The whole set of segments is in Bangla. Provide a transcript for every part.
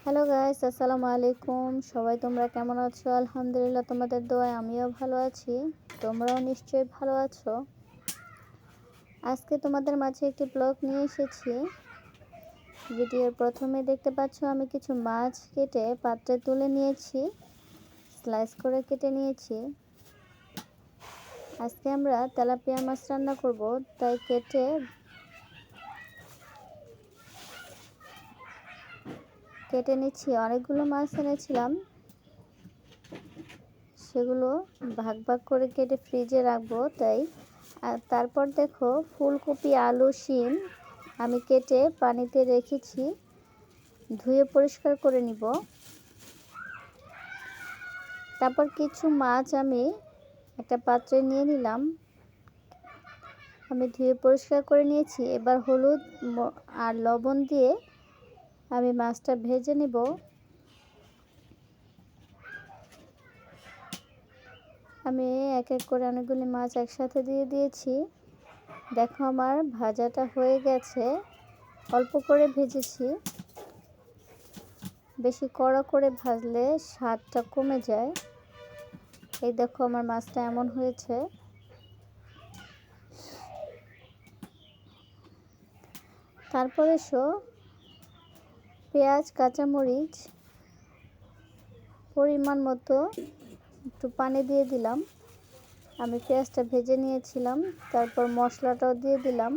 হ্যালো গাইস, আসসালামু আলাইকুম। সবাই তোমরা কেমন আছো? আলহামদুলিল্লাহ, তোমাদের দোয়ায় আমিও ভালো আছি। তোমরাও নিশ্চয়ই ভালো আছো। আজকে তোমাদের মাঝে একটি ব্লগ নিয়ে এসেছি। ভিডিওর প্রথমে দেখতে পাচ্ছ আমি কিছু মাছ কেটে পাত্রে তুলে নিয়েছি, স্লাইস করে কেটে নিয়েছি। আজকে আমরা তেলাপিয়া মাছ রান্না করব, তাই কেটে নিচ্ছি। অনেকগুলো মাছ এনেছিলাম, সেগুলো ভাগ ভাগ করে কেটে ফ্রিজে রাখবো তাই। আর তারপর দেখো ফুলকপি, আলু, শিম আমি কেটে পানিতে রেখেছি, ধুয়ে পরিষ্কার করে নিব। তারপর কিছু মাছ আমি একটা পাত্রে নিয়ে নিলাম, আমি ধুয়ে পরিষ্কার করে নিয়েছি। এবার হলুদ আর লবণ দিয়ে আমি মাছটা ভেজে নিব। আমি এক এক করে অনেকগুলি মাছ একসাথে দিয়ে দিয়েছি। দেখো আমার ভাজাটা হয়ে গেছে, অল্প করে ভেজেছি। বেশি কড়া করে ভাজলে স্বাদটা কমে যায়। এই দেখো আমার মাছটা এমন হয়েছে। তারপরে পেঁয়াজ, কাঁচামরিচ পরিমাণ মতো একটু পানি দিয়ে দিলাম। আমি পেঁয়াজটা ভেজে নিয়েছিলাম, তারপর মশলাটাও দিয়ে দিলাম।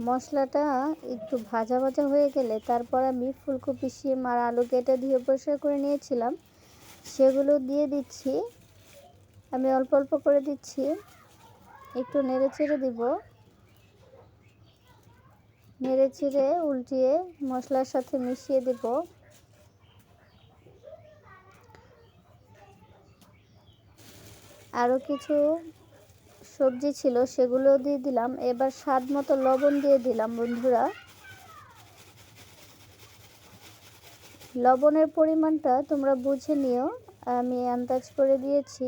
মশলাটা একটু ভাজা ভাজা হয়ে গেলে তারপর আমি ফুলকপি, শিম আর আলু কেটে ধুয়ে পরিষ্কার করে নিয়েছিলাম, সেগুলো দিয়ে দিচ্ছি। আমি অল্প অল্প করে দিচ্ছি, একটু নেড়ে চেড়ে দিব। নেড়ে চেড়ে উল্টিয়ে মশলার সাথে মিশিয়ে দেব। আরও কিছু সবজি ছিল, সেগুলো দিয়ে দিলাম। এবার স্বাদ মতো লবণ দিয়ে দিলাম। বন্ধুরা, লবণের পরিমাণটা তোমরা বুঝে নিও, আমি আন্দাজ করে দিয়েছি।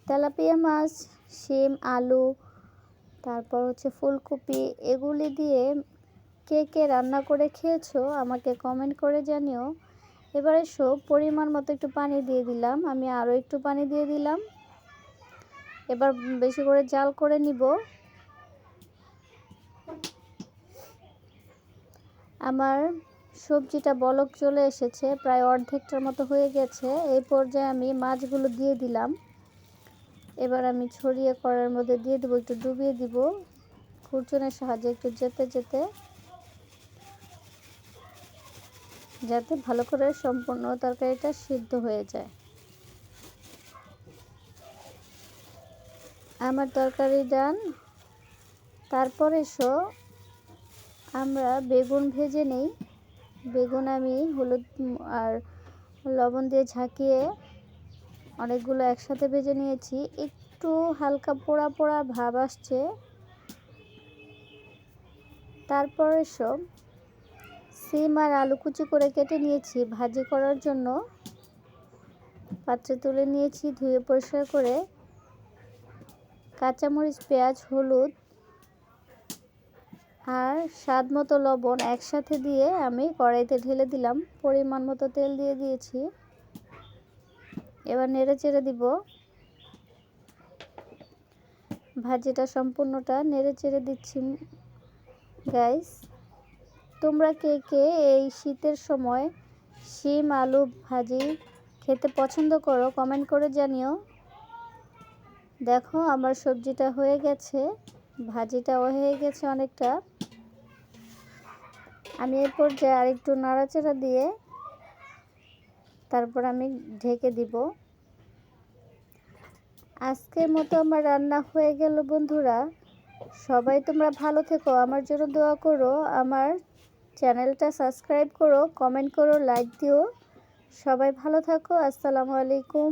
তেলাপিয়া মাছ, শিম, আলু, তারপর ফুলকপি, এগুলি দিয়ে কে কে রান্না করে খেয়েছো আমাকে কমেন্ট করে জানিও। এবারে পরিমাণ মতো একটু পানি দিয়ে দিলাম, আমি আরও একটু পানি দিয়ে দিলাম। এবার বেশি করে জাল করে নিব। আমার সবজিটা বলক চলে এসেছে, প্রায় অর্ধেকটার মতো হয়ে গেছে। এই পর্যায়ে আমি মাছগুলো দিয়ে দিলাম। এবার আমি ছড়িয়ে কড়াইয়ের মধ্যে দিয়ে দেবো, একটু ডুবিয়ে দিব খুরচুনের সাহায্যে, একটু যেতে যেতে, যাতে ভালো করে সম্পূর্ণ তরকারিটা সিদ্ধ হয়ে যায়। আমার তরকারি ডান। তারপরে আমরা বেগুন ভেজে নেই। বেগুন আমি হলুদ আর লবণ দিয়ে ঝাঁকিয়ে অনেকগুলো একসাথে ভেজে নিয়েছি। একটু হালকা পোড়া পোড়া ভাব আসছে। তারপরে সিম আর আলু কুচি করে কেটে নিয়েছি ভাজি করার জন্য, পাত্রে তুলে নিয়েছি ধুয়ে পরিষ্কার করে। কাঁচামরিচ, পেঁয়াজ, হলুদ আর স্বাদ মতো লবণ একসাথে দিয়ে আমি কড়াইতে ঢেলে দিলাম। পরিমাণ মতো তেল দিয়ে দিয়েছি। এবার নেড়ে চেড়ে দিব। ভাজিটা সম্পূর্ণটা নেড়ে চেড়ে দিচ্ছি। গাইস, তোমরা কে কে এই শীতের সময় শিম আলু ভাজি খেতে পছন্দ করো কমেন্ট করে জানিও। দেখো আমার সবজিটা হয়ে গেছে, ভাজিটাও হয়ে গেছে অনেকটা। আমি এই পর্যায়ে আরেকটু নাড়াচাড়া দিয়ে তারপর আমি ঢেকে দিব। আজকের মতো আমার রান্না হয়ে গেল। বন্ধুরা, সবাই তোমরা ভালো থেকো, আমার জন্য দোয়া করো, আমার চ্যানেলটা সাবস্ক্রাইব করো, কমেন্ট করো, লাইক দিও। সবাই ভালো থাকো। আসসালামু আলাইকুম।